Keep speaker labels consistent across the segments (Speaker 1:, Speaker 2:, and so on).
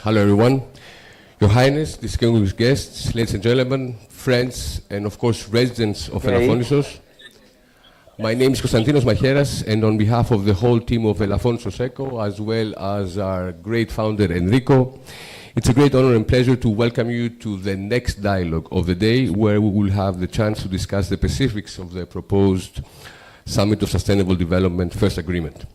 Speaker 1: Hello, everyone. Your Highness, distinguished guests, ladies and gentlemen, friends, and of course, residents of Elafonisos. My name is Konstantinos Macheras, and on behalf of the whole team of Elafonisos Echo, as well as our great founder, Enrico, it's a great honor and pleasure to welcome you to the next dialogue of the day, where we will have the chance to discuss the specifics of the proposed Summit of Sustainable Development First Agreement.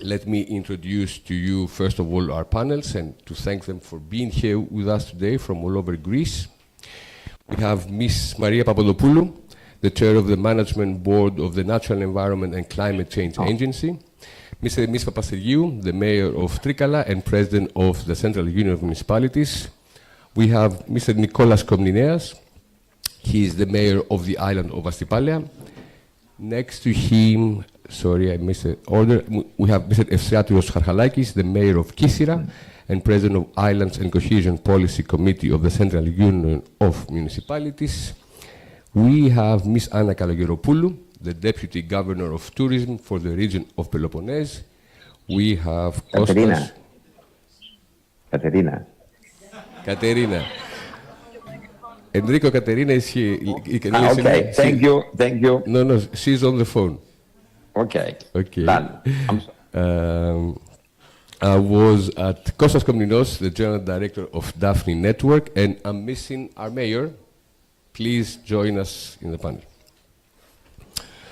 Speaker 1: Let me introduce to you, first of all, our panels and to thank them for being here with us today from all over Greece. We have Ms. Maria Papadopoulou, the chair of the Management Board of the Natural Environment and Climate Change Agency. Ms. Papasteriou, the mayor of Trikala and president of the Central Union of Municipalities. We have Mr. Nicolas Komnineas. He is the mayor of the island of Astypalea. Next to him, sorry, I missed the order. We have Mr. Efstratios Charchalakis, the mayor of Kythira and president of Islands and Cohesion Policy Committee of the Central Union of Municipalities. We have Ms. Anna Kalogeropoulou, the deputy governor of tourism for the region of Peloponnese. We have
Speaker 2: Katerina.
Speaker 1: Katerina. Enrico, Katerina is here.
Speaker 2: Okay, thank you.
Speaker 1: No, she's on the phone.
Speaker 2: Okay.
Speaker 1: Done. I was at Kostas Komninos, the general director of Daphne Network, and I'm missing our mayor. Please join us in the panel.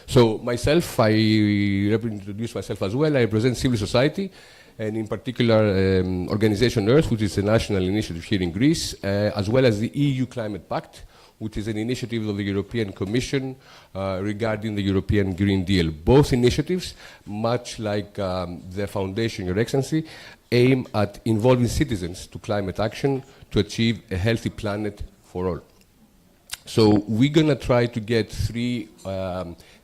Speaker 1: So myself, I introduce myself as well. I represent civil society, and in particular Organization Earth, which is a national initiative here in Greece, as well as the EU Climate Pact, which is an initiative of the European Commission regarding the European Green Deal. Both initiatives, much like the Foundation, Your Excellency, aim at involving citizens to climate action to achieve a healthy planet for all. So we're going to try to get three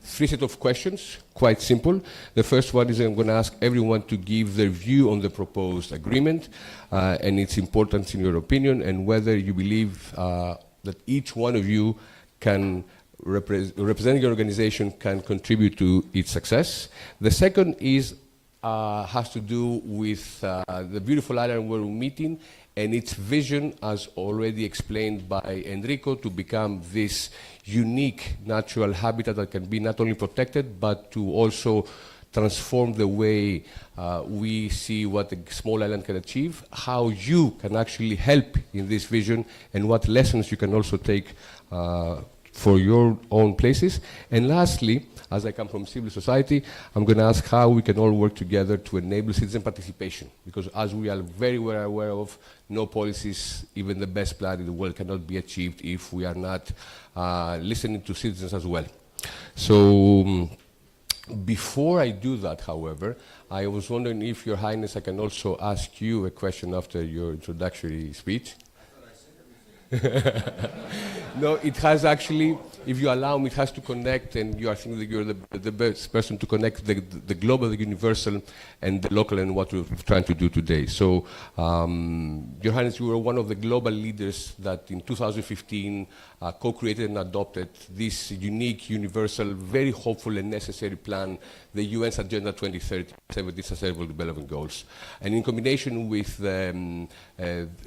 Speaker 1: set of questions, quite simple. The first one is I'm going to ask everyone to give their view on the proposed agreement and its importance in your opinion, and whether you believe that each one of you can representing your organization can contribute to its success. The second is has to do with the beautiful island where we're meeting and its vision, as already explained by Enrico, to become this unique natural habitat that can be not only protected, but to also transform the way we see what a small island can achieve, how you can actually help in this vision, and what lessons you can also take for your own places. And lastly, as I come from civil society, I'm going to ask how we can all work together to enable citizen participation. Because as we are very well aware of, no policies, even the best plan in the world, cannot be achieved if we are not listening to citizens as well. So before I do that, however, I was wondering if, Your Highness, I can also ask you a question after your introductory speech. No, it has actually, if you allow me, it has to connect, and you are thinking that you're the best person to connect the global, the universal, and the local, and what we're trying to do today. So, Your Highness, you were one of the global leaders that in 2015 co-created and adopted this unique, universal, very hopeful and necessary plan, the UN's Agenda 2030, 17 Sustainable Development Goals. And in combination with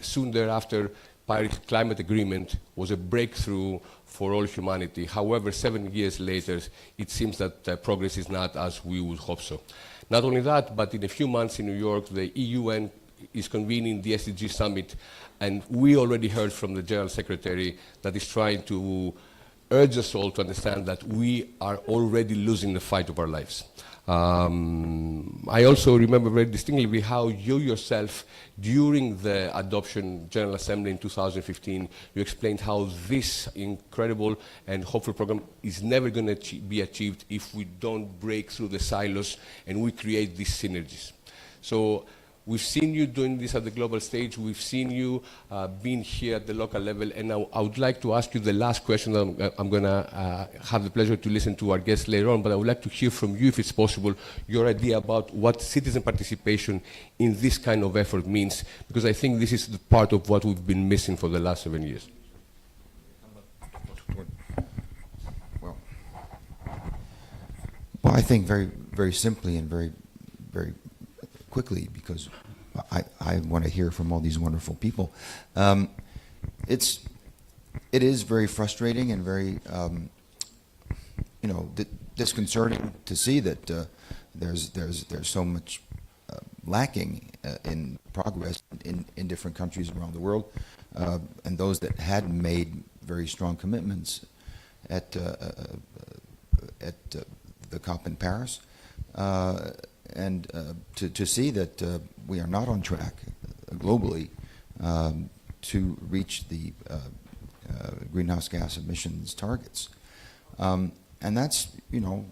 Speaker 1: soon thereafter, Paris Climate Agreement was a breakthrough for all humanity. However, 7 years later, it seems that progress is not as we would hope so. Not only that, but in a few months in New York, the EUN is convening the SDG Summit, and we already heard from the General Secretary that is trying to urge us all to understand that we are already losing the fight of our lives. I also remember very distinctly how you yourself, during the adoption General Assembly in 2015, you explained how this incredible and hopeful program is never going to be achieved if we don't break through the silos and we create these synergies. So we've seen you doing this at the global stage. We've seen you being here at the local level. And now I would like to ask you the last question. I'm going to have the pleasure to listen to our guests later on, but I would like to hear from you, if it's possible, your idea about what citizen participation in this kind of effort means, because I think this is the part of what we've been missing for the last 7 years.
Speaker 3: Well, I think very, very simply and very quickly, because I want to hear from all these wonderful people. It is very frustrating and very disconcerting to see that there's so much lacking in progress in different countries around the world, and those that had made very strong commitments at the COP in Paris, and to see that we are not on track globally to reach the greenhouse gas emissions targets. And that's, you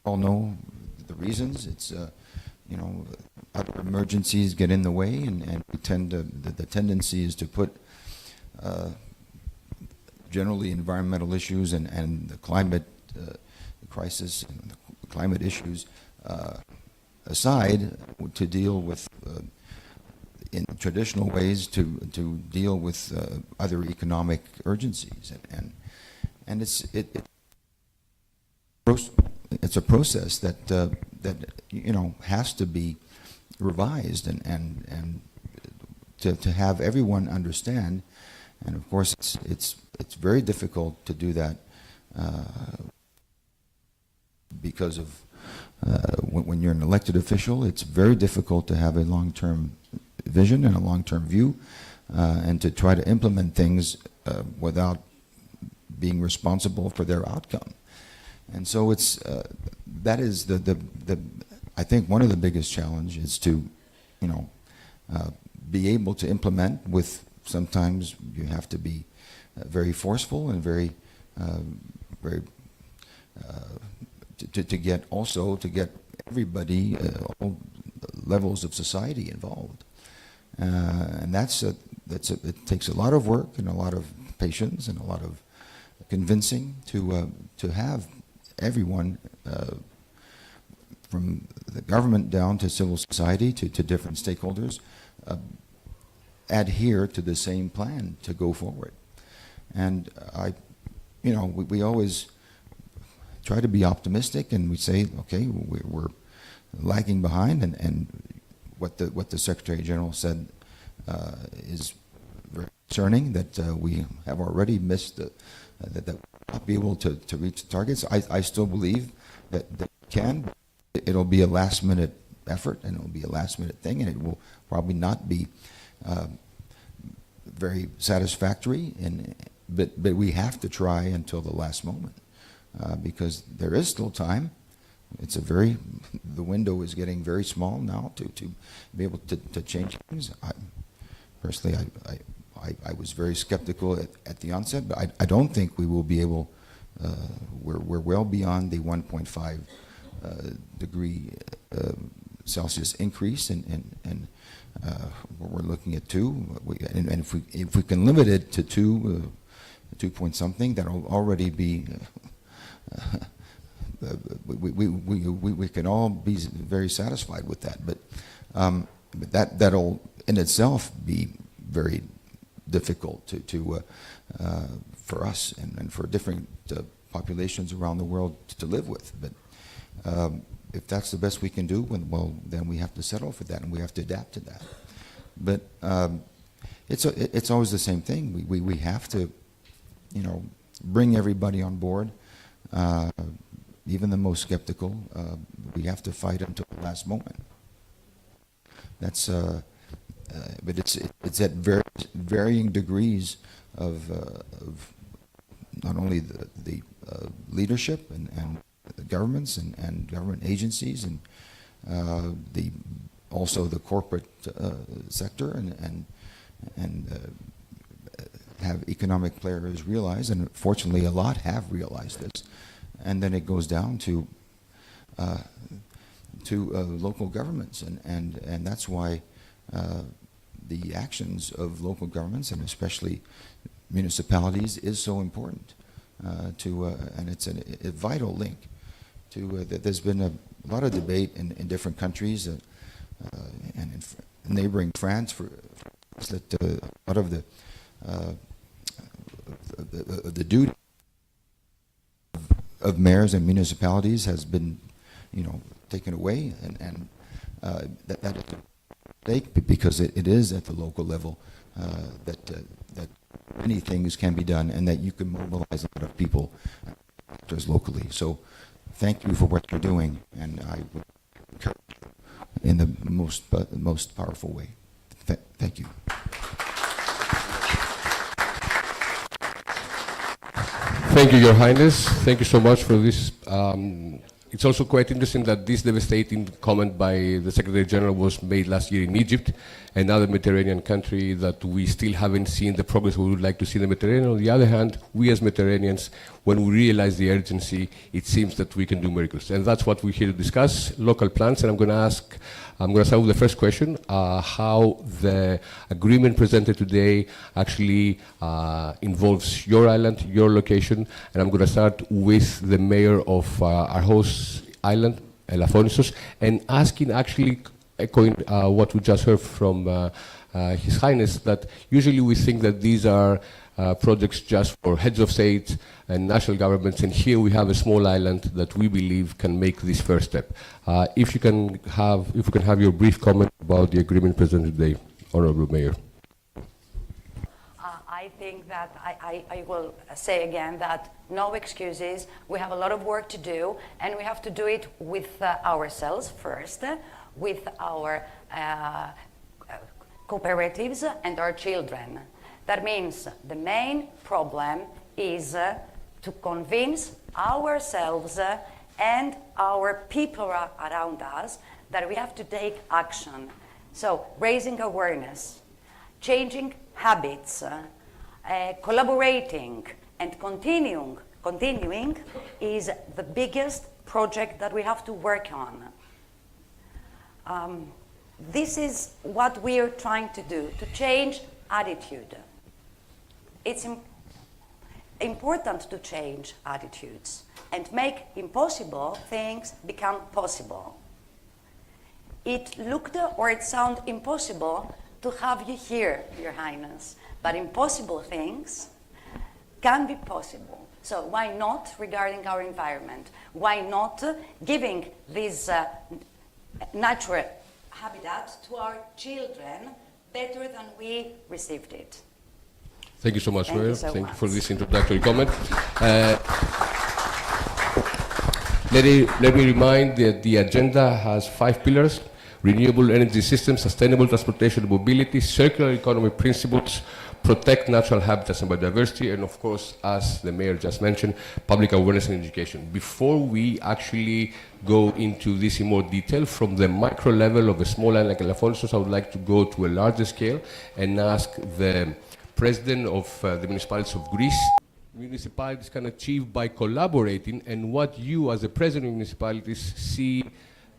Speaker 3: all know the reasons. It's, other emergencies get in the way, and we tend to, the tendency is to put generally environmental issues and the climate crisis and the climate issues aside to deal with in traditional ways to deal with other economic urgencies, and it's a process that has to be revised and to have everyone understand, and of course it's very difficult to do that because of when you're an elected official, it's very difficult to have a long-term vision and a long-term view, and to try to implement things without being responsible for their outcome. And so it's that is the I think one of the biggest challenges is to be able to implement. With sometimes you have to be very forceful and very to get everybody, all levels of society involved, and it takes a lot of work and a lot of patience and a lot of convincing to have everyone from the government down to civil society to different stakeholders adhere to the same plan to go forward. And we always try to be optimistic, and we say, okay, we're lagging behind, and what the Secretary General said is very concerning, that we have already missed that we'll not be able to reach the targets. I still believe that we can. It'll be a last-minute effort, and it'll be a last-minute thing, and it will probably not be very satisfactory, but we have to try until the last moment, because there is still time. The window is getting very small now to be able to change things. Personally, I was very skeptical at the onset, but I don't think we will be able. We're well beyond the 1.5 degree Celsius increase, and we're looking at 2. And if we can limit it to 2 point something, that'll already be. We can all be very satisfied with that, but that'll in itself be very difficult to for us and for different populations around the world to live with. But if that's the best we can do, well, then we have to settle for that, and we have to adapt to that. But it's always the same thing. We have to, bring everybody on board. Even the most skeptical, we have to fight until the last moment. That's, but it's at varying degrees of not only the leadership and the governments and government agencies, and also the corporate sector, and have economic players realize, and fortunately a lot have realized this. And then it goes down to local governments, and that's why the actions of local governments, and especially municipalities, is so important. And it's a vital link to. There's been a lot of debate in different countries, and in neighboring France, that a lot of the duty of mayors and municipalities has been, taken away, and that is stake, because it is at the local level that many things can be done, and that you can mobilize a lot of people just locally. So thank you for what you're doing, and I would encourage you in the most powerful way. Thank you.
Speaker 1: Thank you, Your Highness. Thank you so much for this. It's also quite interesting that this devastating comment by the Secretary General was made last year in Egypt, another Mediterranean country that we still haven't seen the progress we would like to see in the Mediterranean. On the other hand, we as Mediterraneans, when we realize the urgency, it seems that we can do miracles. And that's what we're here to discuss, local plans. And I'm going to start with the first question, how the agreement presented today actually involves your island, your location. And I'm going to start with the mayor of our host island, Elafonisos, and asking, actually echoing what we just heard from His Highness, that usually we think that these are projects just for heads of state and national governments, and here we have a small island that we believe can make this first step. If we can have your brief comment about the agreement presented today, Honourable Mayor.
Speaker 4: I think that I will say again that no excuses. We have a lot of work to do, and we have to do it with ourselves first, with our cooperatives and our children. That means the main problem is to convince ourselves and our people around us that we have to take action. So raising awareness, changing habits, collaborating, and continuing is the biggest project that we have to work on. This is what we are trying to do, to change attitude. It's important to change attitudes and make impossible things become possible. It looked or it sounded impossible to have you here, Your Highness, but impossible things can be possible. So why not regarding our environment? Why not giving this natural habitat to our children better than we received it?
Speaker 1: Thank you so much, Mayor. Thank you for
Speaker 4: much.
Speaker 1: this introductory comment. Let me remind that the agenda has 5 pillars: renewable energy systems, sustainable transportation and mobility, circular economy principles, protect natural habitats and biodiversity, and of course, as the Mayor just mentioned, public awareness and education. Before we actually go into this in more detail, from the micro level of a small island like Elafonisos, I would like to go to a larger scale and ask the President of the municipalities of Greece, municipalities can achieve by collaborating, and what you as the President of municipalities see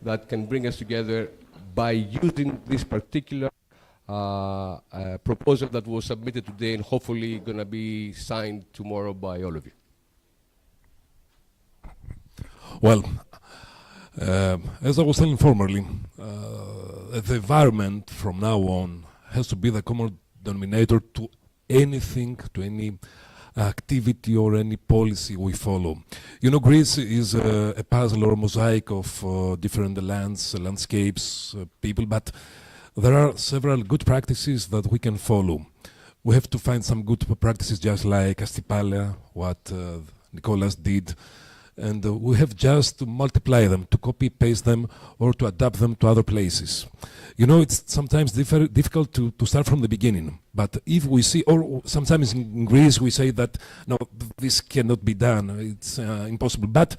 Speaker 1: that can bring us together by using this particular proposal that was submitted today and hopefully going to be signed tomorrow by all of you.
Speaker 5: Well, as I was saying formerly, the environment from now on has to be the common denominator to anything, to any activity or any policy we follow. You know, Greece is a puzzle or a mosaic of different lands, landscapes, people, but there are several good practices that we can follow. We have to find some good practices just like Astypalaia, what Nicholas did, and we have just to multiply them, to copy-paste them, or to adapt them to other places. You know, it's sometimes difficult to start from the beginning, but if we see, or sometimes in Greece we say that, no, this cannot be done, it's impossible, but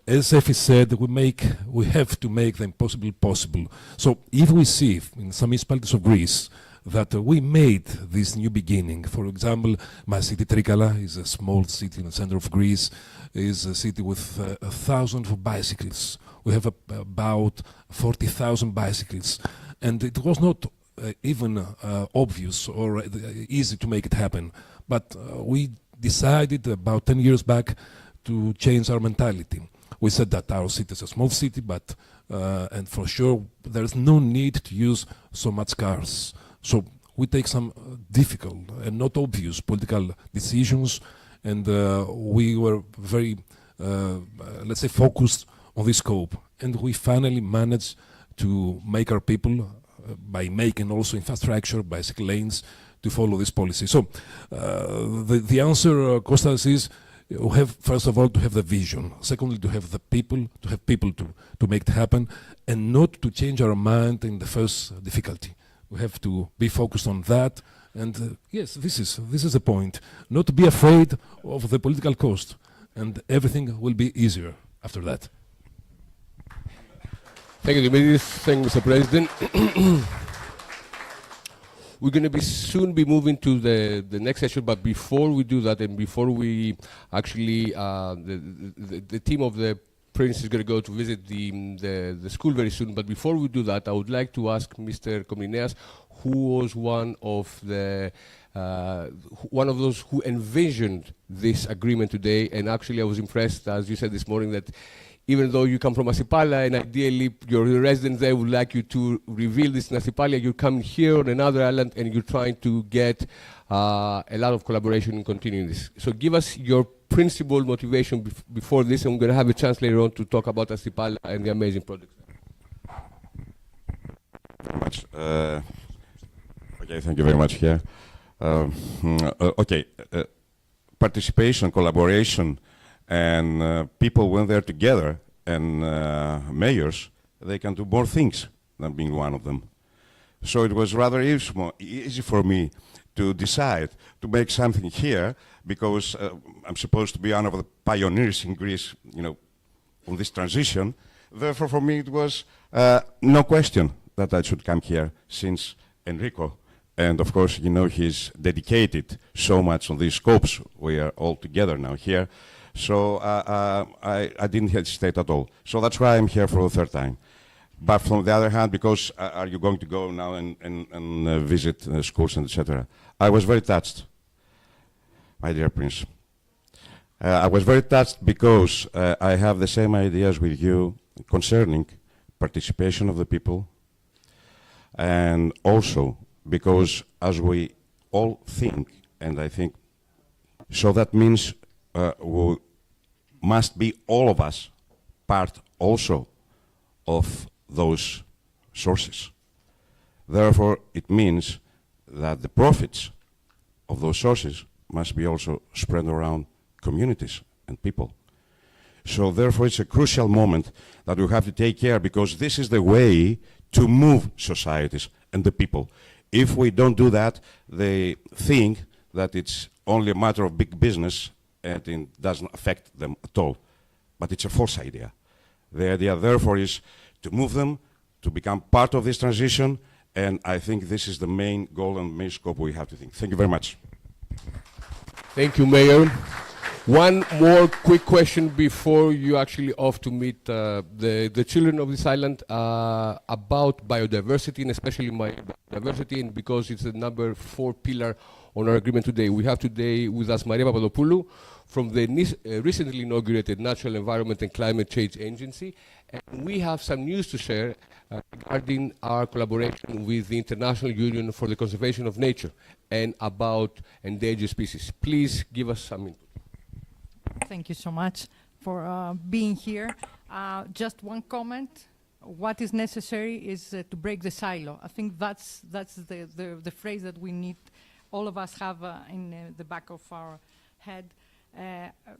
Speaker 5: as Effie said, we have to make the impossible possible. So if we see in some municipalities of Greece that we made this new beginning, for example, my city Trikala is a small city in the center of Greece, is a city with 1,000 of bicycles. We have about 40,000 bicycles, and it was not even obvious or easy to make it happen. But we decided about 10 years back to change our mentality. We said that our city is a small city, but and for sure there is no need to use so much cars. So we take some difficult and not obvious political decisions, and we were very, let's say, focused on this scope. And we finally managed to make our people by making also infrastructure, bicycle lanes, to follow this policy. So the answer, Kostas, is you have, first of all, to have the vision. Secondly, to have the people, to make it happen, and not to change our mind in the first difficulty. We have to be focused on that. And yes, this is the point. Not to be afraid of the political cost, and everything will be easier after that.
Speaker 1: Thank you, Dimitris. Thank you, Mr. President. We're going to soon be moving to the next session, but before we do that, and before we actually, the team of the Prince is going to go to visit the school very soon. But before we do that, I would like to ask Mr. Komnineas, who was one of those who envisioned this agreement today. And actually, I was impressed, as you said this morning, that even though you come from Asipala and ideally your residents there would like you to reveal this in Asipala, you're coming here on another island and you're trying to get a lot of collaboration in continuing this. So give us your principal motivation before this, and we're going to have a chance later on to talk about Asipala and the amazing projects.
Speaker 6: Very much. Okay, thank you very much here. Participation, collaboration, and people when they're together, and mayors, they can do more things than being one of them. So it was rather easy for me to decide to make something here, because I'm supposed to be one of the pioneers in Greece, on this transition. Therefore, for me, it was no question that I should come here, since Enrico, and of course, he's dedicated so much on these scopes. We are all together now here. So I didn't hesitate at all. So that's why I'm here for the third time. But from the other hand, because are you going to go now and visit schools and etc.? I was very touched, my dear Prince. I was very touched because I have the same ideas with you concerning participation of the people, and also because as we all think, and I think, so that means we must be all of us part also of those sources. Therefore, it means that the profits of those sources must be also spread around communities and people. So therefore, it's a crucial moment that we have to take care, because this is the way to move societies and the people. If we don't do that, they think that it's only a matter of big business and it doesn't affect them at all. But it's a false idea. The idea, therefore, is to move them, to become part of this transition, and I think this is the main goal and main scope we have to think. Thank you very much.
Speaker 1: Thank you, Mayor. One more quick question before you actually off to meet the children of this island about biodiversity, and especially biodiversity, and because it's the number 4 pillar on our agreement today. We have today with us Maria Papadopoulou from the recently inaugurated Natural Environment and Climate Change Agency, and we have some news to share regarding our collaboration with the International Union for the Conservation of Nature and about endangered species. Please give us some input.
Speaker 7: Thank you so much for being here. Just one comment. What is necessary is to break the silo. I think that's the phrase that we need, all of us have in the back of our head.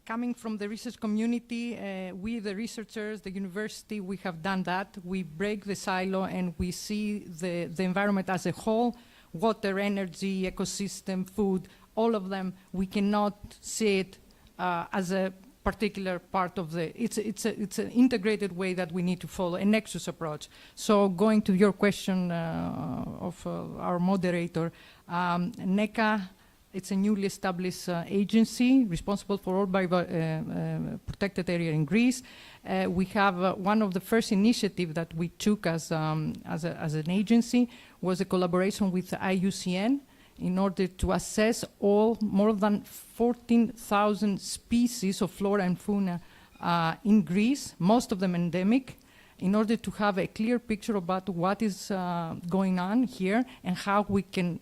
Speaker 7: Coming from the research community, we, the researchers, the university, we have done that. We break the silo and we see the environment as a whole, water, energy, ecosystem, food, all of them. We cannot see it as a particular part of the, it's an integrated way that we need to follow, a nexus approach. So going to your question of our moderator, NECA, it's a newly established agency responsible for all protected area in Greece. We have one of the first initiatives that we took as an agency was a collaboration with IUCN in order to assess more than 14,000 species of flora and fauna in Greece, most of them endemic. in order to have a clear picture about what is going on here and how we can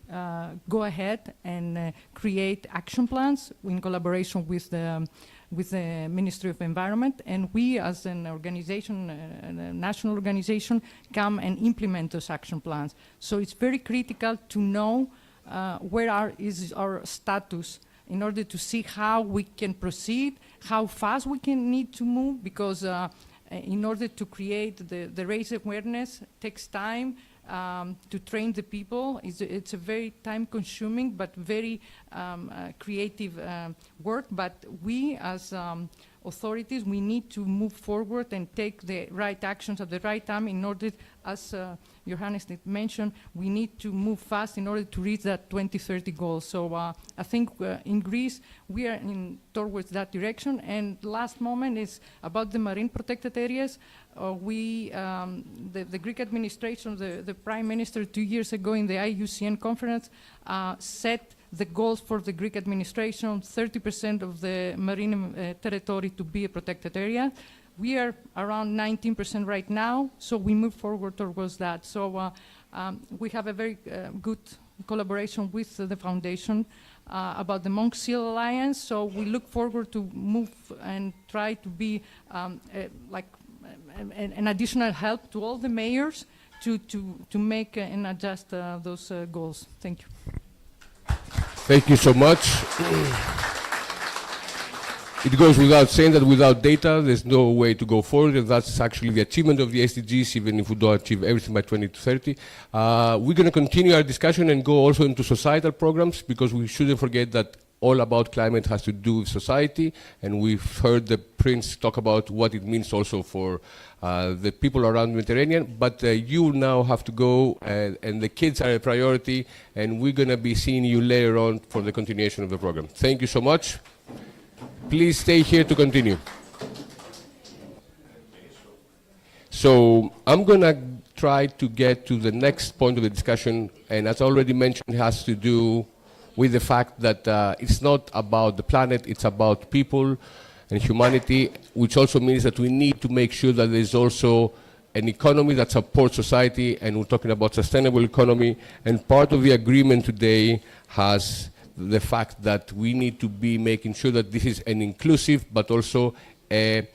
Speaker 7: go ahead and create action plans in collaboration with the Ministry of Environment, and we as an organization, a national organization, come and implement those action plans. So it's very critical to know where is our status in order to see how we can proceed, how fast we can need to move, because in order to create the raise awareness takes time. To train the people, it's a very time-consuming but very creative work. But we, as authorities, we need to move forward and take the right actions at the right time in order, as Johannes mentioned, we need to move fast in order to reach that 2030 goal. So I think in Greece, we are towards that direction. And last moment is about the marine protected areas. The Greek administration, the Prime Minister 2 years ago in the IUCN conference set the goals for the Greek administration, 30% of the marine territory to be a protected area. We are around 19% right now, so we move forward towards that. So we have a very good collaboration with the foundation about the Monk Seal Alliance, so we look forward to move and try to be like an additional help to all the mayors to make and adjust those goals. Thank you.
Speaker 1: Thank you so much. It goes without saying that without data, there's no way to go forward, and that's actually the achievement of the SDGs, even if we don't achieve everything by 2030. We're going to continue our discussion and go also into societal programs, because we shouldn't forget that all about climate has to do with society, and we've heard the Prince talk about what it means also for the people around the Mediterranean. But you now have to go, and the kids are a priority, and we're going to be seeing you later on for the continuation of the program. Thank you so much. Please stay here to continue. So I'm going to try to get to the next point of the discussion, and as I already mentioned, it has to do with the fact that it's not about the planet, it's about people and humanity, which also means that we need to make sure that there's also an economy that supports society, and we're talking about sustainable economy. And part of the agreement today has the fact that we need to be making sure that this is an inclusive but also a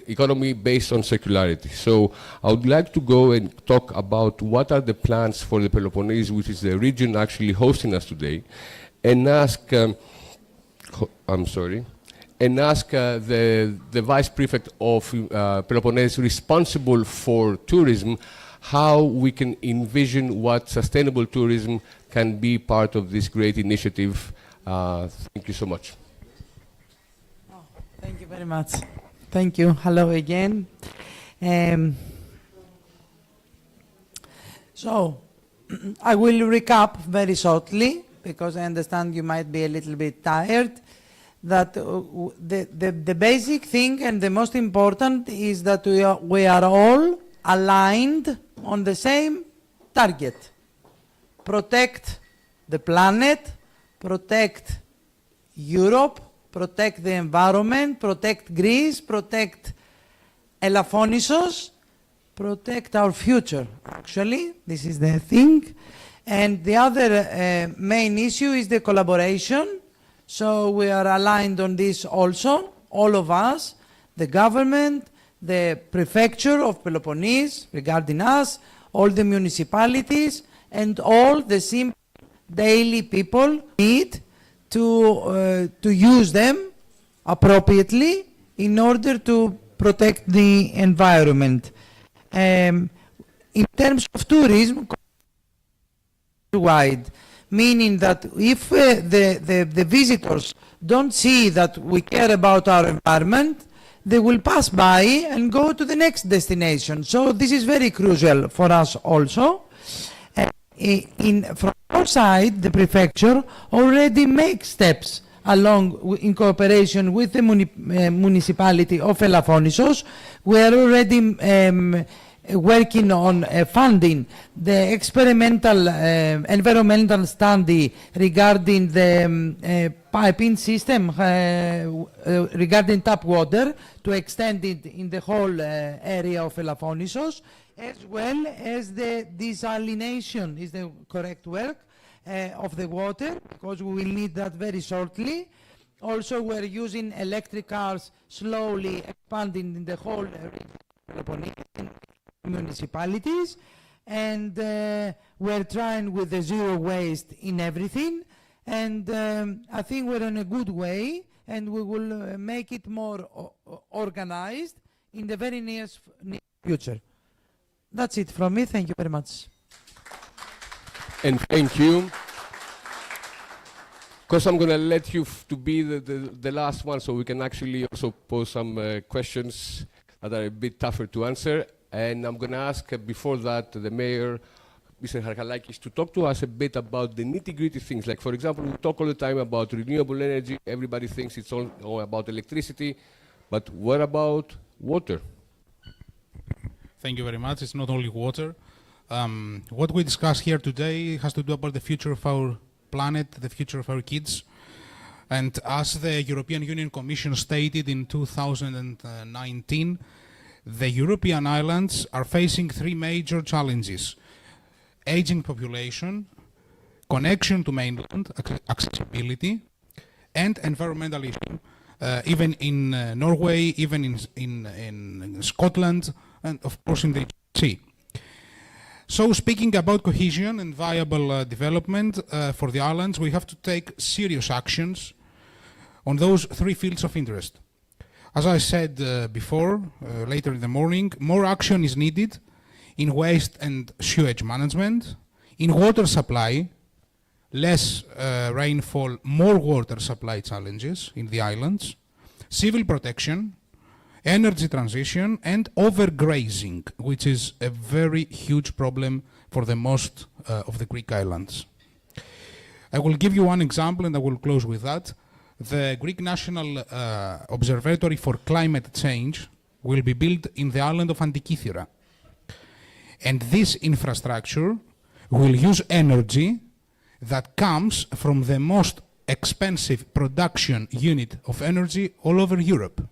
Speaker 1: economy based on circularity. So I would like to go and talk about what are the plans for the Peloponnese, which is the region actually hosting us today, and ask, the Vice Prefect of Peloponnese responsible for tourism, how we can envision what sustainable tourism can be part of this great initiative. Thank you so much.
Speaker 8: Thank you very much. Thank you. Hello again. So, I will recap very shortly, because I understand you might be a little bit tired, that the basic thing and the most important is that we are all aligned on the same target. Protect the planet, protect Europe, protect the environment, protect Greece, protect Elafonisos, protect our future. Actually, this is the thing. And the other main issue is the collaboration. So we are aligned on this also, all of us, the government, the prefecture of Peloponnese regarding us, all the municipalities, and all the simple daily people need to use them appropriately in order to protect the environment. In terms of tourism, wide, meaning that if the visitors don't see that we care about our environment, they will pass by and go to the next destination. So this is very crucial for us also. From our side, the prefecture already makes steps along in cooperation with the municipality of Elafonisos. We are already working on funding the experimental environmental study regarding the piping system regarding tap water to extend it in the whole area of Elafonisos, as well as the desalination is the correct work of the water, because we will need that very shortly. Also, we're using electric cars slowly expanding in the whole Peloponnese municipalities, and we're trying with the zero waste in everything, and I think we're in a good way, and we will make it more organized in the very near future. That's it from me. Thank you very much.
Speaker 1: And thank you. Because I'm going to let you to be the last one, so we can actually also pose some questions that are a bit tougher to answer. And I'm going to ask, before that, the mayor, Mr. Harkalakis, to talk to us a bit about the nitty-gritty things. Like, for example, we talk all the time about renewable energy. Everybody thinks it's all about electricity. But what about water?
Speaker 9: Thank you very much. It's not only water. What we discuss here today has to do about the future of our planet, the future of our kids. And as the European Union Commission stated in 2019, the European islands are facing three major challenges: aging population, connection to mainland, accessibility, and environmental issues. Even in Norway, even in Scotland, and of course in the sea. So speaking about cohesion and viable development for the islands, we have to take serious actions on those three fields of interest. As I said before, later in the morning, more action is needed in waste and sewage management, in water supply, less rainfall, more water supply challenges in the islands, civil protection, energy transition, and overgrazing, which is a very huge problem for the most of the Greek islands. I will give you one example and I will close with that. The Greek National Observatory for Climate Change will be built in the island of Antikythera. And this infrastructure will use energy that comes from the most expensive production unit of energy all over Europe.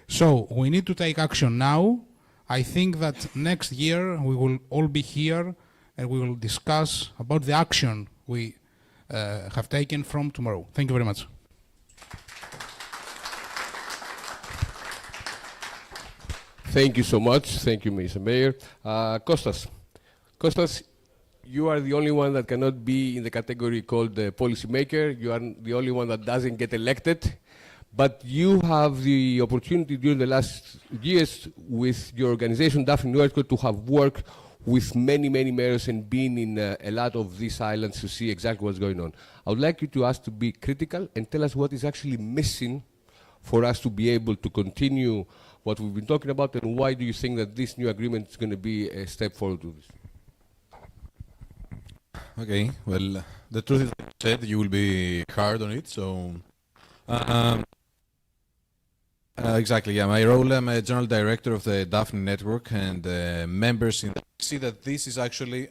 Speaker 9: So we need to take action now. I think that next year we will all be here and we will discuss about the action we have taken from tomorrow. Thank you very much.
Speaker 1: Thank you so much. Thank you, Mr. Mayor. Kostas. Kostas, you are the only one that cannot be in the category called the policymaker. You are the only one that doesn't get elected. But you have the opportunity during the last years with your organization, Daphne Network, to have worked with many, many mayors and been in a lot of these islands to see exactly what's going on. I would like you to ask to be critical and tell us what is actually missing for us to be able to continue what we've been talking about, and why do you think that this new agreement is going to be a step forward to this?
Speaker 10: Okay, well, the truth is, like you said, you will be hard on it, so... exactly, yeah. My role, I'm a general director of the Daphne Network, and members in see that this is actually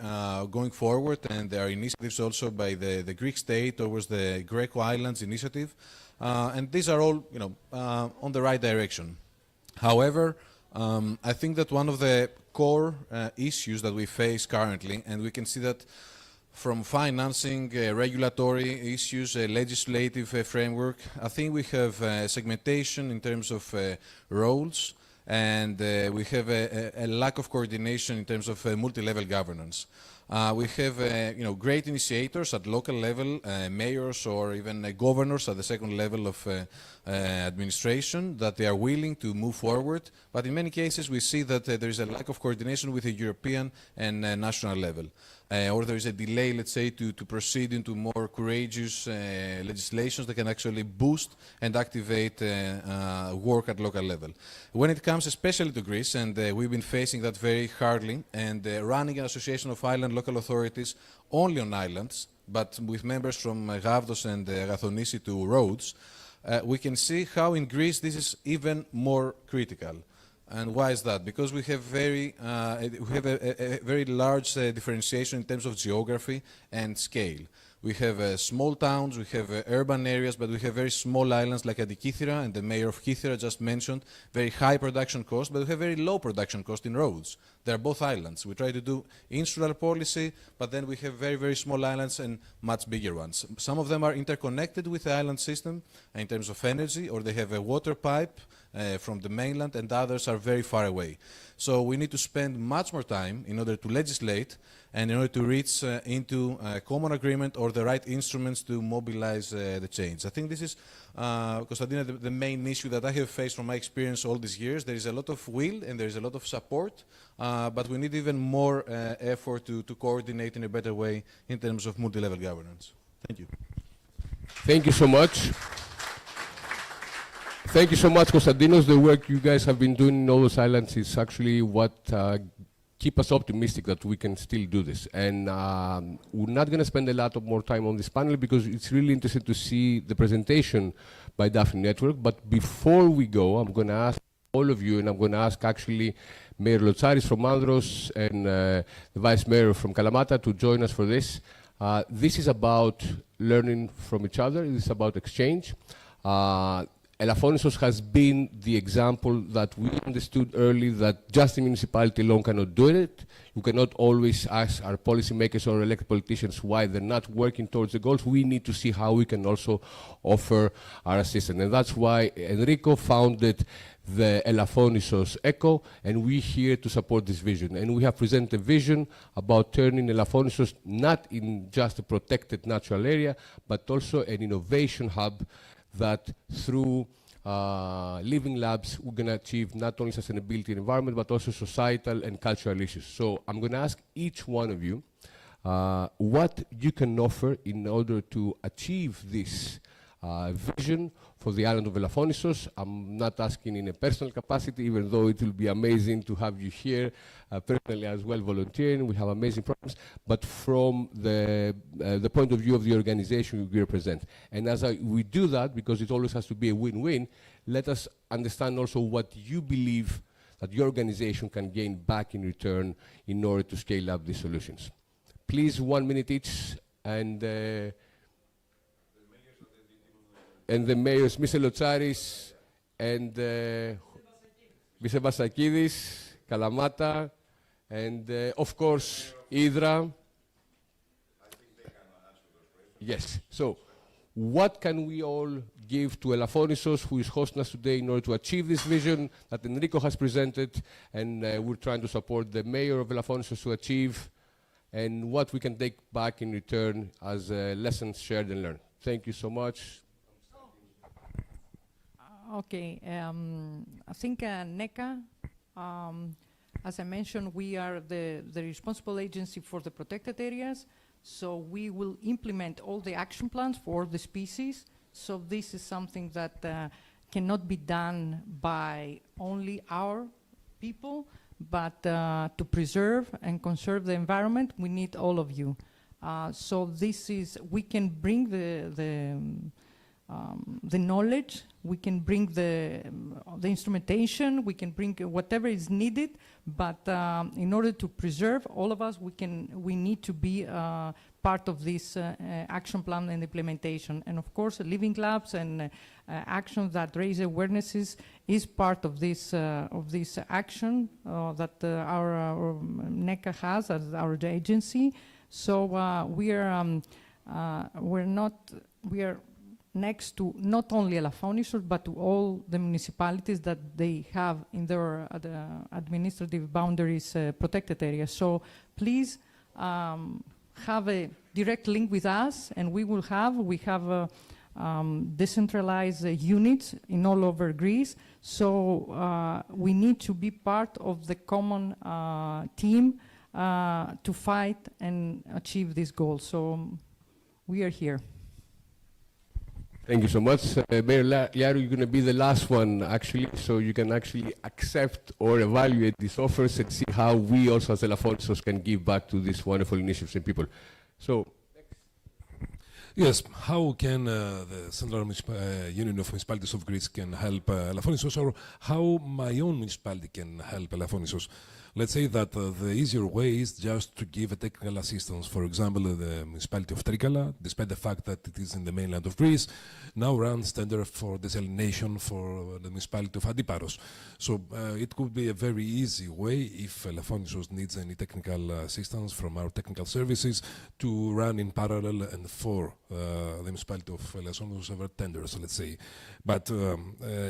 Speaker 10: going forward, and there are initiatives also by the Greek state towards the Greco Islands initiative, and these are all, you know, on the right direction. However, I think that one of the core issues that we face currently, and we can see that from financing, regulatory issues, legislative framework, I think we have segmentation in terms of roles, and we have a lack of coordination in terms of multi-level governance. We have you know, great initiators at local level, mayors or even governors at the second level of administration, that they are willing to move forward, but in many cases we see that there is a lack of coordination with the European and national level. Or there is a delay, let's say, to proceed into more courageous legislations that can actually boost and activate work at local level. When it comes especially to Greece, and we've been facing that very hardly, and running an association of island local authorities only on islands, but with members from Gavdos and Agathonisi to Rhodes, we can see how in Greece this is even more critical. And why is that? Because we have a very large differentiation in terms of geography and scale. We have small towns, we have urban areas, but we have very small islands like Adikithira, and the mayor of Kythira just mentioned, very high production cost, but we have very low production cost in roads. They are both islands. We try to do insular policy, but then we have very, very small islands and much bigger ones. Some of them are interconnected with the island system in terms of energy, or they have a water pipe from the mainland, and others are very far away. So we need to spend much more time in order to legislate and in order to reach into a common agreement or the right instruments to mobilize the change. I think this is, Konstantina, the main issue that I have faced from my experience all these years. There is a lot of will and there is a lot of support, but we need even more effort to coordinate in a better way in terms of multi-level governance. Thank you.
Speaker 1: Thank you so much. Thank you so much, Konstantinos. The work you guys have been doing in all those islands is actually what keep us optimistic that we can still do this. And we're not going to spend a lot of more time on this panel because it's really interesting to see the presentation by Daphne Network. But before we go, I'm going to ask all of you, and I'm going to ask actually Mayor Lotsaris from Andros and the Vice Mayor from Kalamata to join us for this. This is about learning from each other. This is about exchange. Elafonisos has been the example that we understood early that just the municipality alone cannot do it. You cannot always ask our policymakers or elected politicians why they're not working towards the goals. We need to see how we can also offer our assistance. And that's why Enrico founded the Elafonisos Echo, and we're here to support this vision. And we have presented a vision about turning Elafonisos not in just a protected natural area, but also an innovation hub that through living labs, we're going to achieve not only sustainability and environment, but also societal and cultural issues. So I'm going to ask each one of you what you can offer in order to achieve this vision for the island of Elafonisos. I'm not asking in a personal capacity, even though it will be amazing to have you here personally as well volunteering. We have amazing programs, but from the point of view of the organization we represent. And as we do that, because it always has to be a win-win, let us understand also what you believe that your organization can gain back in return in order to scale up these solutions. Please, 1 minute each, and the mayors, Mr. Lotsaris and Mr. Basakidis, Kalamata, and of course, Hydra. Yes. So, what can we all give to Elafonisos, who is hosting us today, in order to achieve this vision that Enrico has presented, and we're trying to support the mayor of Elafonisos to achieve, and what we can take back in return as lessons shared and learned. Thank you so much.
Speaker 7: Okay, I think NECA, as I mentioned, we are the responsible agency for the protected areas, so we will implement all the action plans for the species. So this is something that cannot be done by only our people, but to preserve and conserve the environment, we need all of you. So this is, we can bring the knowledge, we can bring the instrumentation, we can bring whatever is needed, but in order to preserve all of us, we need to be part of this action plan and implementation. And of course, living labs and actions that raise awarenesses is part of this action that our NECA has as our agency. So we are next to not only Elafonisos, but to all the municipalities that they have in their administrative boundaries protected areas. So please have a direct link with us, and we have decentralized units in all over Greece. So we need to be part of the common team to fight and achieve this goal. So we are here.
Speaker 1: Thank you so much. Mayor Liaru, you're going to be the last one, actually, so you can actually accept or evaluate these offers and see how we also as Elafonisos can give back to these wonderful initiatives and people. So,
Speaker 5: Yes, how can the Central Union of Municipalities of Greece can help Elafonisos, or how my own municipality can help Elafonisos? Let's say that the easier way is just to give a technical assistance. For example, the municipality of Trikala, despite the fact that it is in the mainland of Greece, now runs tender for desalination for the municipality of Antiparos. So it could be a very easy way, if Elafonisos needs any technical assistance from our technical services, to run in parallel and for the municipality of Elafonisos ever tenders, let's say. But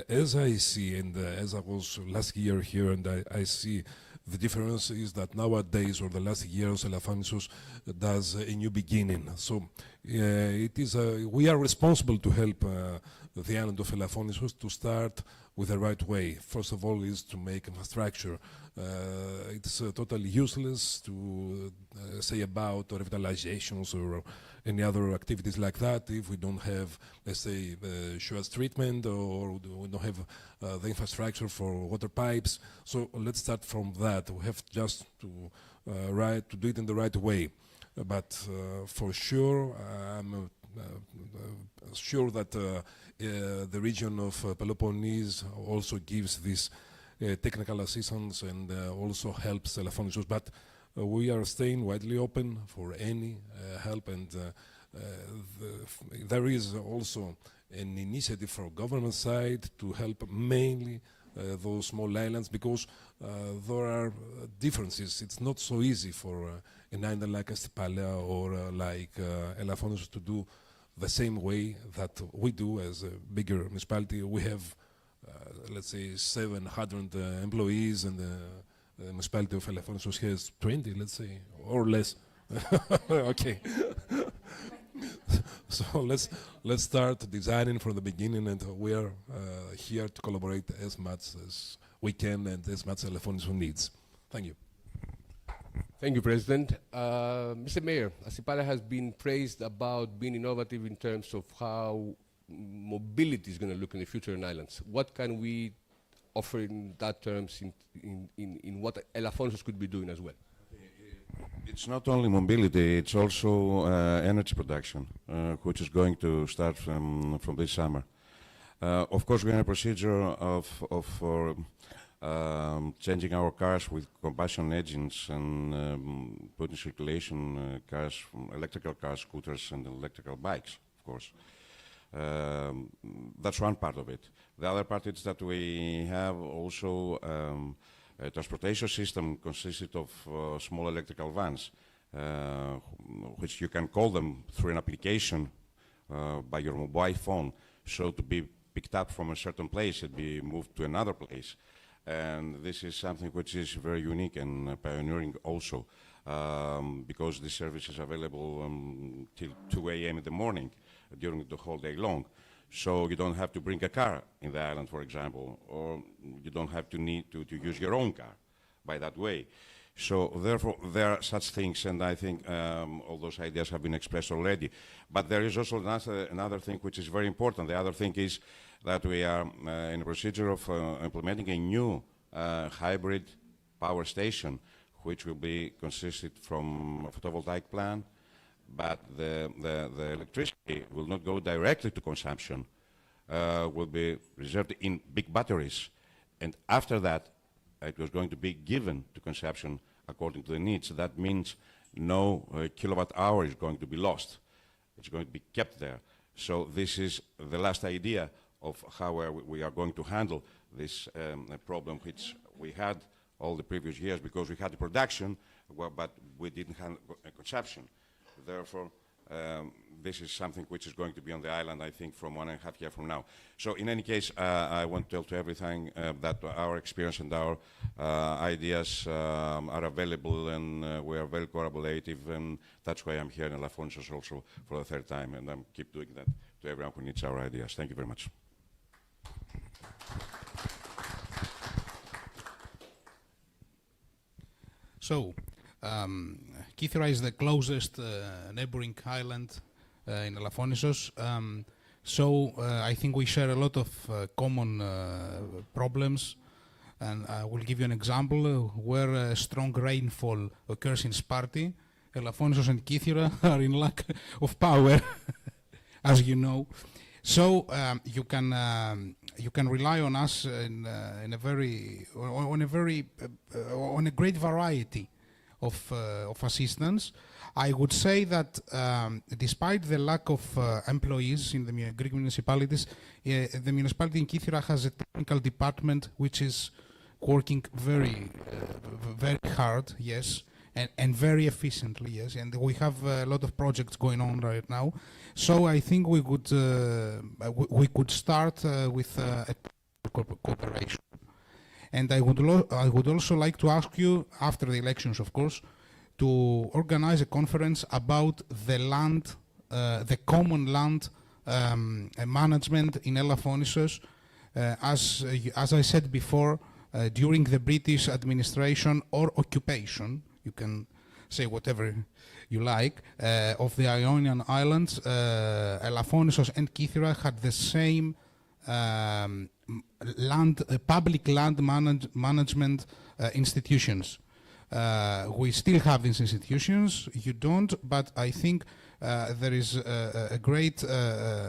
Speaker 5: as I see, and as I was last year here, and I see the difference is that nowadays, or the last years, Elafonisos does a new beginning. So it is we are responsible to help the island of Elafonisos to start with the right way. First of all, is to make infrastructure. It's totally useless to say about revitalizations or any other activities like that if we don't have, let's say, sewage treatment, or we don't have the infrastructure for water pipes. So let's start from that. We have just to do it in the right way. But for sure, I'm sure that the region of Peloponnese also gives this technical assistance and also helps Elafonisos. But we are staying widely open for any help, and there is also an initiative from government side to help mainly those small islands, because there are differences. It's not so easy for an island like Astipalea or like Elafonisos to do the same way that we do as a bigger municipality. We have, let's say, 700 employees, and the municipality of Elafonisos has 20, let's say, or less. Okay. So let's start designing from the beginning, and we are here to collaborate as much as we can and as much as Elafonisos needs. Thank you.
Speaker 1: Thank you, President. Mr. Mayor, Astipalea has been praised about being innovative in terms of how mobility is going to look in the future in islands. What can we offer in that terms in what Elafonisos could be doing as well?
Speaker 6: It's not only mobility, it's also energy production, which is going to start from this summer. Of course, we are in a procedure of changing our cars with combustion engines and put in circulation cars, electrical cars, scooters, and electrical bikes, of course. That's one part of it. The other part is that we have also a transportation system consisted of small electrical vans, which you can call them through an application by your mobile phone. So to be picked up from a certain place, it be moved to another place. And this is something which is very unique and pioneering also, because this service is available till 2 a.m. in the morning during the whole day long. So you don't have to bring a car in the island, for example, or you don't have to need to use your own car by that way. So therefore, there are such things, and I think all those ideas have been expressed already. But there is also another thing which is very important. The other thing is that we are in a procedure of implementing a new hybrid power station, which will be consisted from a photovoltaic plant, but the electricity will not go directly to consumption, will be reserved in big batteries. And after that, it was going to be given to consumption according to the needs. That means no kilowatt hour is going to be lost. It's going to be kept there. So this is the last idea of how we are going to handle this problem which we had all the previous years, because we had the production, but we didn't have consumption. Therefore, this is something which is going to be on the island, I think, from 1.5 years from now. So in any case, I want to tell to everything that our experience and our ideas are available, and we are very collaborative, and that's why I'm here in Elafonisos also for the third time, and I'm keep doing that to everyone who needs our ideas. Thank you very much.
Speaker 9: So, Kythera is the closest neighboring island in Elafonisos. I think we share a lot of common problems. And I will give you an example where strong rainfall occurs in Sparti. Elafonisos and Kythera are in lack of power. as you know. So you can rely on us on a great variety of assistance. I would say that despite the lack of employees in the Greek municipalities, the municipality in Kythera has a technical department which is working very hard, yes, and very efficiently, yes. And we have a lot of projects going on right now. So I think we could start with a cooperation. And I would also like to ask you, after the elections, of course, to organize a conference about the land, the common land management in Elafonisos. As I said before, during the British administration or occupation, you can say whatever you like, of the Ionian Islands, Elafonisos and Kythera had the same public land management institutions. We still have these institutions, you don't, but I think there is a great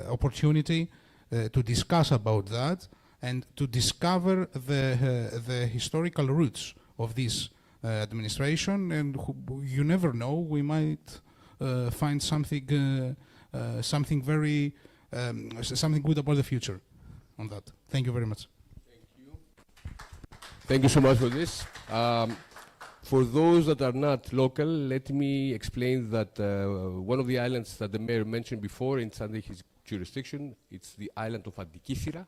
Speaker 9: opportunity to discuss about that and to discover the historical roots of this administration, and you never know, we might find something very something good about the future on that. Thank you very much.
Speaker 1: Thank you. Thank you so much for this. For those that are not local, let me explain that one of the islands that the mayor mentioned before, it's under his jurisdiction, it's the island of Antikythera.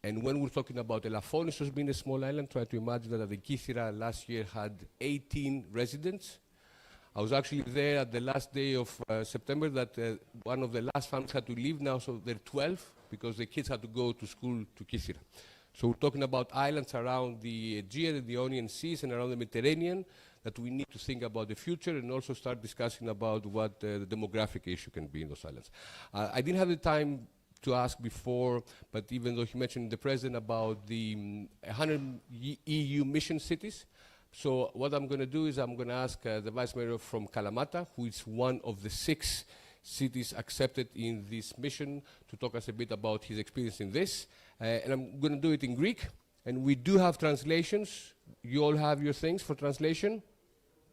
Speaker 1: And when we're talking about Elafonisos being a small island, try to imagine that Antikythera last year had 18 residents. I was actually there at the last day of September that one of the last families had to leave now, so they're 12 because the kids had to go to school to Kythera. So we're talking about islands around the Aegean and the Ionian Seas and around the Mediterranean that we need to think about the future and also start discussing about what the demographic issue can be in those islands. I didn't have the time to ask before, but even though he mentioned the president about the 100 EU mission cities, so what I'm going to do is I'm going to ask the vice mayor from Kalamata, who is one of the 6 cities accepted in this mission, to talk us a bit about his experience in this. And I'm going to do it in Greek. And we do have translations. You all have your things for translation?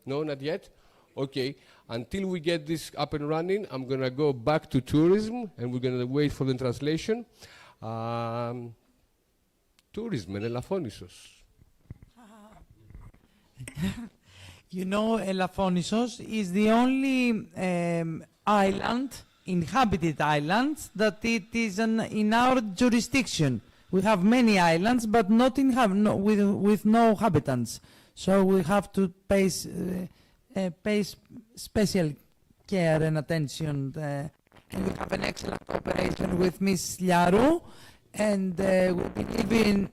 Speaker 1: No, not yet? Okay. Until we get this up and running, I'm going to go back to tourism, and we're going to wait for the translation. Tourism in Elafonisos.
Speaker 8: You know, Elafonisos is the only island, inhabited island, that it is in our jurisdiction. We have many islands, but not with no inhabitants. So we have to pay special care and attention. And we have an excellent cooperation with Ms. Liarou, and we believe in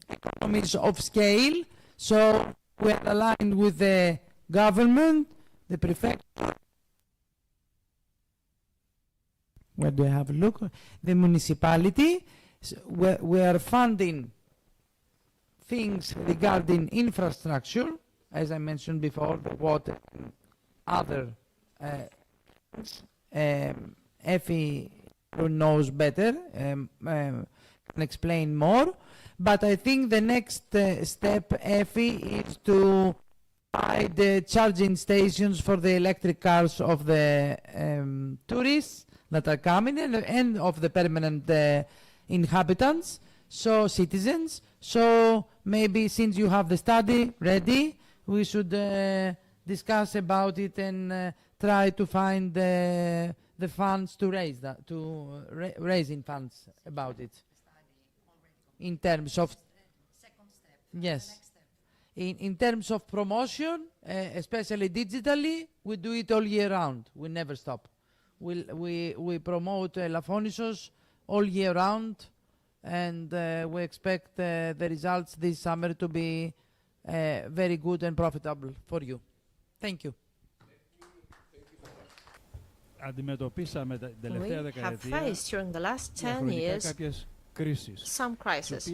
Speaker 8: economies of scale. So we are aligned with the government, the prefecture. Where do I have a look? The municipality. We are funding things regarding infrastructure, as I mentioned before, the water and other. Effie knows better, can explain more. But I think the next step, Effie, is to buy the charging stations for the electric cars of the tourists that are coming and of the permanent inhabitants, so citizens. So maybe since you have the study ready, we should discuss about it and try to find the funds to raise that, raising funds about it. In terms of
Speaker 11: second step.
Speaker 8: yes,
Speaker 11: Next step.
Speaker 8: in terms of promotion, especially digitally, we do it all year round. We never stop. We promote Elafonisos all year round, and we expect the results this summer to be very good and profitable for you. Thank you.
Speaker 12: Αντιμετωπίσαμε τα τελευταία
Speaker 11: We have
Speaker 12: δεκαετία
Speaker 11: faced during the last 10 years
Speaker 12: κάποιες
Speaker 11: some crises.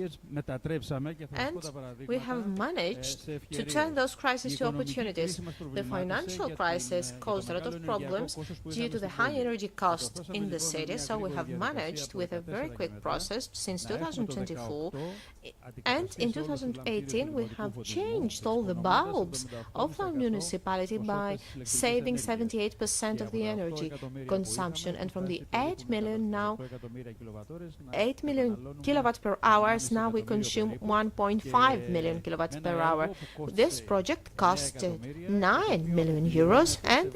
Speaker 11: And we have managed to turn those crises to opportunities. The financial crisis caused a lot of problems due to the high energy cost in the city, so we have managed with a very quick process since 2024, and in 2018 we have changed all the bulbs of our municipality by saving 78% of the energy consumption, and from the 8 million kilowatts per hour, now we consume 1.5 million kilowatts per hour. This project costed 9 million euros and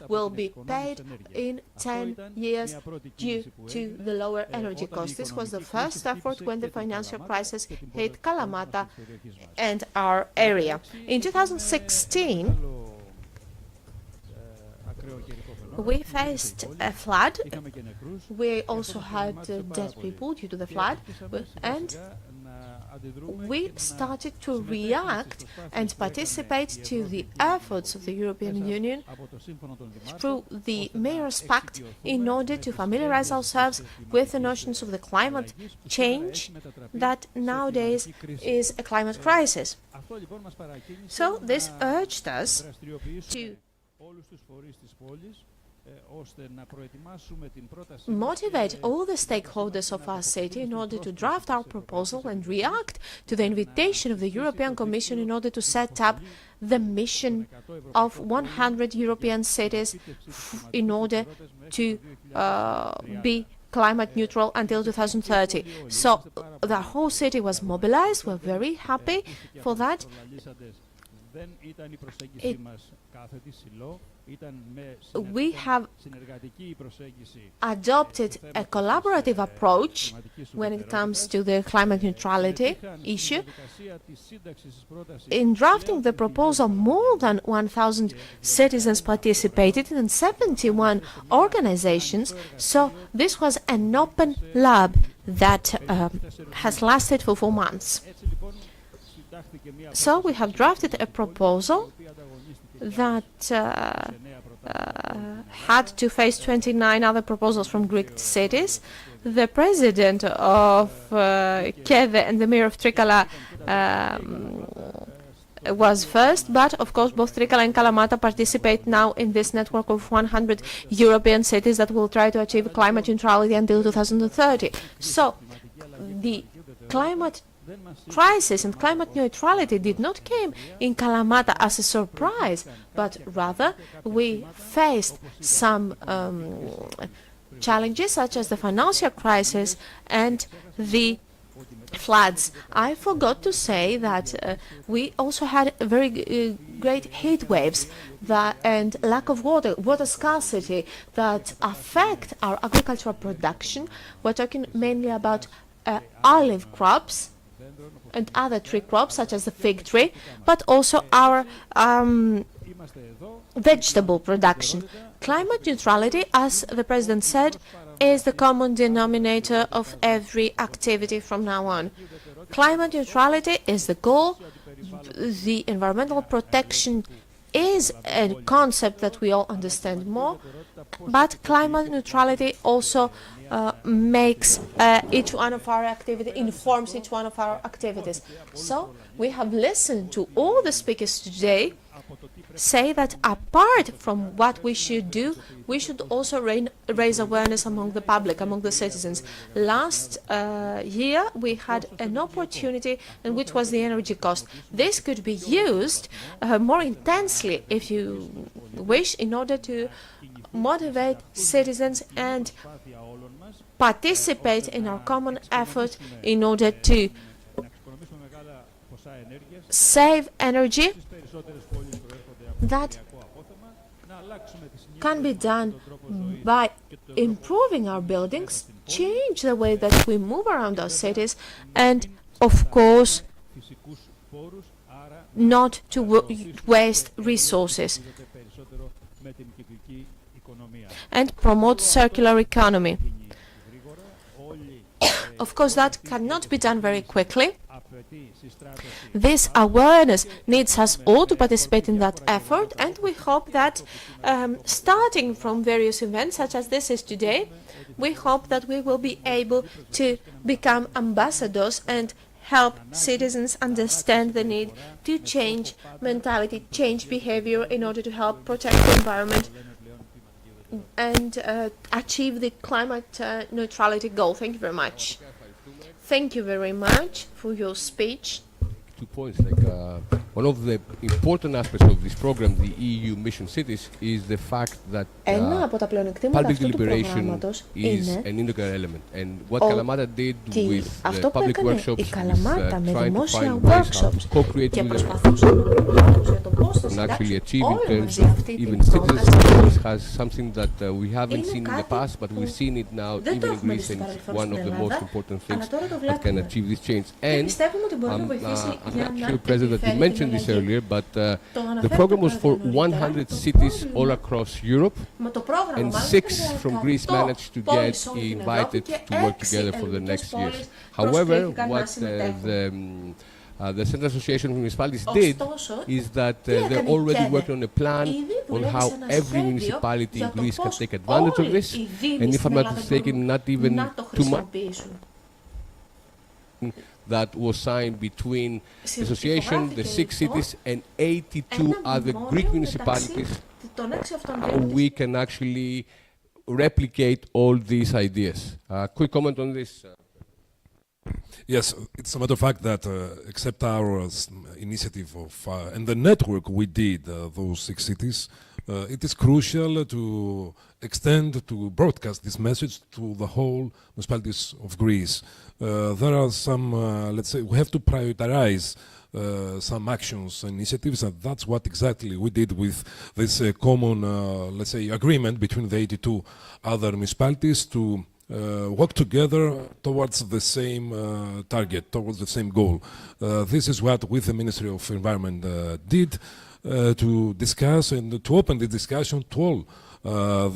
Speaker 11: will be paid in 10 years due to the lower energy cost. This was the first effort when the financial crisis hit Kalamata and our area. In 2016, we faced a flood. We also had dead people due to the flood, and we started to react and participate to the efforts of the European Union through the Mayor's Pact in order to familiarize ourselves with the notions of the climate change that nowadays is a climate crisis. So this urged us to motivate all the stakeholders of our city in order to draft our proposal and react to the invitation of the European Commission in order to set up the mission of 100 European cities in order to be climate neutral until 2030. So the whole city was mobilized. We're very happy for that. We have adopted a collaborative approach when it comes to the climate neutrality issue. In drafting the proposal, more than 1,000 citizens participated and 71 organizations, so this was an open lab that has lasted for 4 months. So we have drafted a proposal that had to face 29 other proposals from Greek cities. The president of Keve and the mayor of Trikala was first, but of course both Trikala and Kalamata participate now in this network of 100 European cities that will try to achieve climate neutrality until 2030. So the climate crisis and climate neutrality did not come in Kalamata as a surprise, but rather we faced some challenges such as the financial crisis and the floods. I forgot to say that we also had very great heat waves and lack of water scarcity that affect our agricultural production. We're talking mainly about olive crops and other tree crops such as the fig tree, but also our vegetable production. Climate neutrality, as the President said, is the common denominator of every activity from now on. Climate neutrality is the goal. The environmental protection is a concept that we all understand more, but climate neutrality also makes each one of our activities, informs each one of our activities. So we have listened to all the speakers today say that apart from what we should do, we should also raise awareness among the public, among the citizens. Last year we had an opportunity, and which was the energy cost. This could be used more intensely, if you wish, in order to motivate citizens and participate in our common effort in order to save energy that can be done by improving our buildings, change the way that we move around our cities, and of course not to waste resources, and promote circular economy. Of course, that cannot be done very quickly. This awareness needs us all to participate in that effort, and we hope that starting from various events such as this is today, we hope that we will be able to become ambassadors and help citizens understand the need to change mentality, change behavior in order to help protect the environment and achieve the climate neutrality goal. Thank you very much. Thank you very much for your speech.
Speaker 1: 2 points. One of the important aspects of this program, the EU Mission Cities, is the fact that
Speaker 11: Ένα από τα πλεονεκτήματα
Speaker 1: public
Speaker 11: αυτού του
Speaker 1: deliberation
Speaker 11: προγράμματος
Speaker 1: is
Speaker 11: είναι
Speaker 1: an integral element. And what Kalamata did with the
Speaker 11: αυτό που
Speaker 1: public
Speaker 11: έκανε
Speaker 1: workshops
Speaker 11: η Καλαμάτα με
Speaker 1: is trying to
Speaker 11: δημόσια
Speaker 1: find ways how
Speaker 11: workshops
Speaker 1: to co-create
Speaker 11: και
Speaker 1: with them
Speaker 11: προσπαθούσαν να προγράμματος για το πώς θα
Speaker 1: and actually
Speaker 11: συντάξουν
Speaker 1: achieve in
Speaker 11: όλοι
Speaker 1: terms
Speaker 11: μαζί
Speaker 1: of
Speaker 11: αυτή
Speaker 1: even
Speaker 11: την
Speaker 1: citizens.
Speaker 11: πρόταση.
Speaker 1: This has something that we haven't seen in the past, but we've seen it now
Speaker 11: δεν το
Speaker 1: even in
Speaker 11: έχουμε δει
Speaker 1: Greece,
Speaker 11: στο
Speaker 1: and it's
Speaker 11: παρελθόν
Speaker 1: one
Speaker 11: στην
Speaker 1: of the
Speaker 11: Ελλάδα,
Speaker 1: most important
Speaker 11: αλλά
Speaker 1: things
Speaker 11: τώρα το
Speaker 1: that can
Speaker 11: βλέπουμε.
Speaker 1: achieve this change.
Speaker 11: Και
Speaker 1: And
Speaker 11: πιστεύουμε ότι μπορεί να βοηθήσει
Speaker 1: I'm
Speaker 11: για
Speaker 1: not
Speaker 11: να
Speaker 1: sure, President, that you
Speaker 11: επιφέρει την
Speaker 1: mentioned this
Speaker 11: αλλαγή.
Speaker 1: earlier, but
Speaker 11: Το
Speaker 1: the
Speaker 11: αναφέρετε
Speaker 1: program was for
Speaker 11: νωρίτερα,
Speaker 1: 100
Speaker 11: το
Speaker 1: cities
Speaker 11: πρόβλημα
Speaker 1: all across Europe,
Speaker 11: με το πρόγραμμα
Speaker 1: and
Speaker 11: μάλιστα
Speaker 1: 6 from Greece managed to get invited to work together for the next years. However, what the Central Association of Municipalities did is that they're already working on a plan on how every municipality in Greece can take advantage of this, and if I'm not mistaken, not even 2 months that was signed between the association, the 6 cities, and 82 other Greek municipalities, how we can actually replicate all these ideas. Quick comment on this.
Speaker 5: Yes, it's a matter of fact that except our initiative of and the network we did, those 6 cities, it is crucial to extend, to broadcast this message to the whole municipalities of Greece. There are some, let's say, we have to prioritize some actions, initiatives, and that's what exactly we did with this common, let's say, agreement between the 82 other municipalities to work together towards the same target, towards the same goal. This is what with the Ministry of Environment did to discuss and to open the discussion to all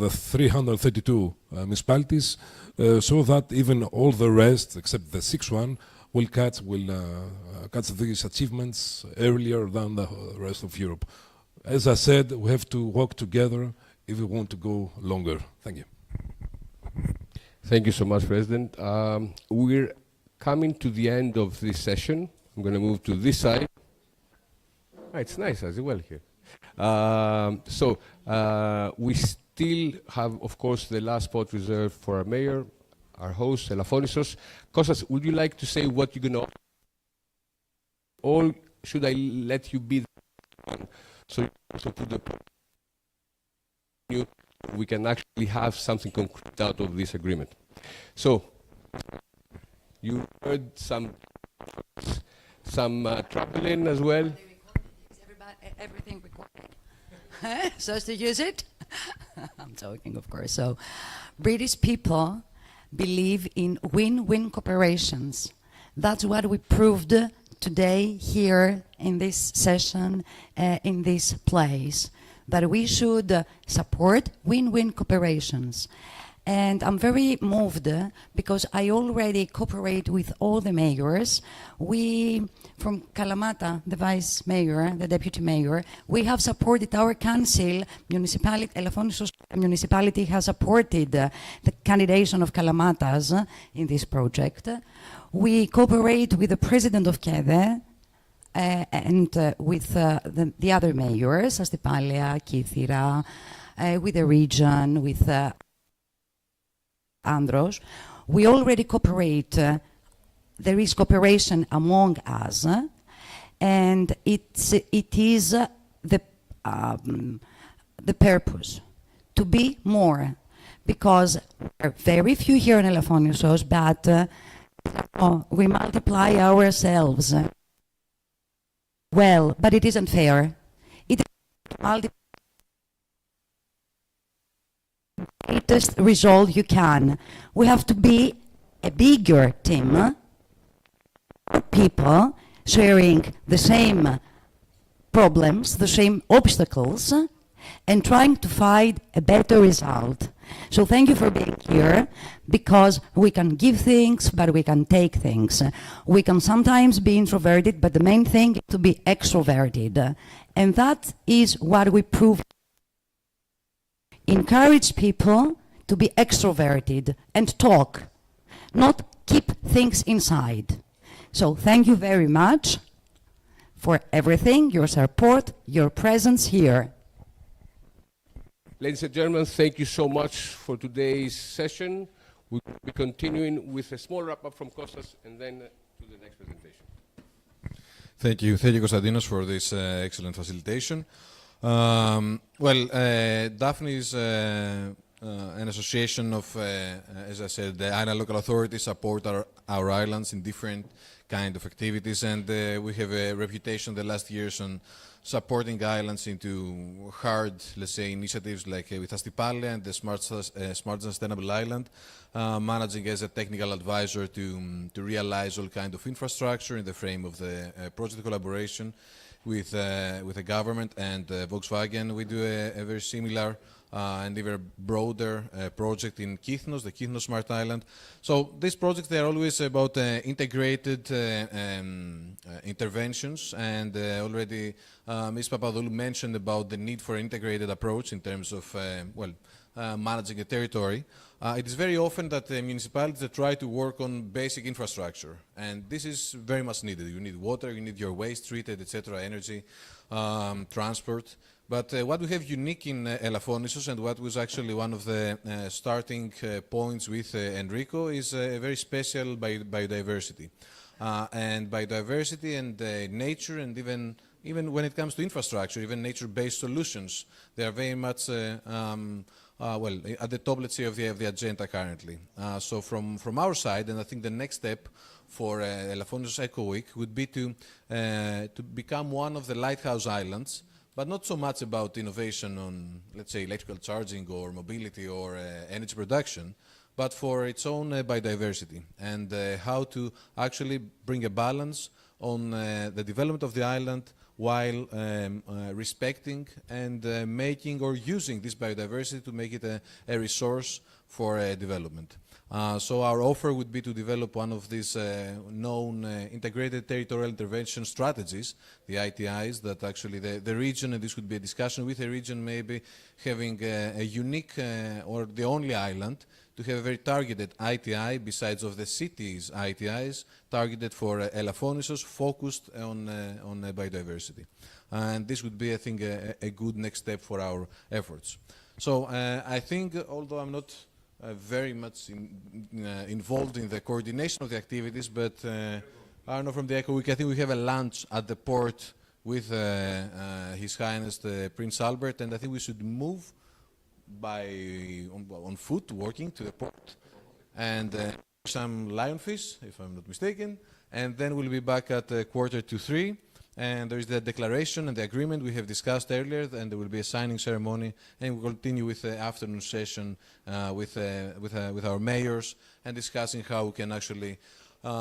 Speaker 5: the 332 municipalities so that even all the rest, except the 6th one, will catch these achievements earlier than the rest of Europe. As I said, we have to work together if we want to go longer. Thank you.
Speaker 1: Thank you so much, President. We're coming to the end of this session. I'm going to move to this side. It's nice as well here. We still have, of course, the last spot reserved for our mayor, our host, Elafonisos. Kostas, would you like to say what you're going to offer? Or should I let you be the one? So put the we can actually have something concrete out of this agreement. So, you heard some trampoline as well.
Speaker 12: Everything recorded. So as to use it? I'm joking, of course. So, British people believe in win-win cooperations. That's what we proved today here in this session, in this place. That we should support win-win cooperations. And I'm very moved because I already cooperate with all the mayors. We, from Kalamata, the vice mayor, the deputy mayor, we have supported our council, municipality, Elafonisos municipality has supported the candidation of Kalamatas in this project. We cooperate with the president of KEDE, and with the other mayors, Astypalia, Kythira, with the region, with Andros. We already cooperate. There is cooperation among us, and it is the purpose to be more, because there are very few here in Elafonisos, but we multiply ourselves. Well, but it isn't fair. It is the greatest result you can. We have to be a bigger team, people sharing the same problems, the same obstacles, and trying to find a better result. So thank you for being here, because we can give things, but we can take things. We can sometimes be introverted, but the main thing is to be extroverted. And that is what we prove. Encourage people to be extroverted and talk, not keep things inside. So thank you very much for everything, your support, your presence here.
Speaker 1: Ladies and gentlemen, thank you so much for today's session. We'll be continuing with a small wrap-up from Kostas and then to the next presentation.
Speaker 10: Thank you, Konstantinos, for this excellent facilitation. Daphne is an association of, as I said, the island local authorities support our islands in different kind of activities, and we have a reputation the last years on supporting islands into hard, let's say, initiatives like with Astipale and the Smart and Sustainable Island, managing as a technical advisor to realize all kind of infrastructure in the frame of the project collaboration with the government and Volkswagen. We do a very similar and even broader project in Kythnos, the Kythnos Smart Island. So these projects, they are always about integrated interventions, and already Ms. Papadoulou mentioned about the need for an integrated approach in terms of managing a territory. It is very often that the municipalities that try to work on basic infrastructure, and this is very much needed. You need water, you need your waste treated, etc., energy, transport. But what we have unique in Elafonisos, and what was actually one of the starting points with Enrico, is a very special biodiversity. And biodiversity and nature, and even when it comes to infrastructure, even nature-based solutions, they are very much at the top, let's say, of the agenda currently. So from our side, and I think the next step for Elafonisos Eco Week would be to become one of the lighthouse islands, but not so much about innovation on, let's say, electrical charging or mobility or energy production, but for its own biodiversity, and how to actually bring a balance on the development of the island while respecting and making or using this biodiversity to make it a resource for development. So our offer would be to develop one of these known integrated territorial intervention strategies, the ITIs, that actually the region, and this would be a discussion with the region, maybe having a unique or the only island to have a very targeted ITI besides of the city's ITIs, targeted for Elafonisos, focused on biodiversity. And this would be, I think, a good next step for our efforts. So I think, although I'm not very much involved in the coordination of the activities, but I don't know, from the Eco Week, I think we have a lunch at the port with His Highness Prince Albert, and I think we should move on foot, walking to the port, and some lionfish, if I'm not mistaken, and then we'll be back at 2:45. And there is the declaration and the agreement we have discussed earlier, and there will be a signing ceremony, and we'll continue with the afternoon session with our mayors and discussing how we can actually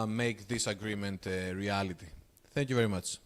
Speaker 10: make this agreement a reality. Thank you very much.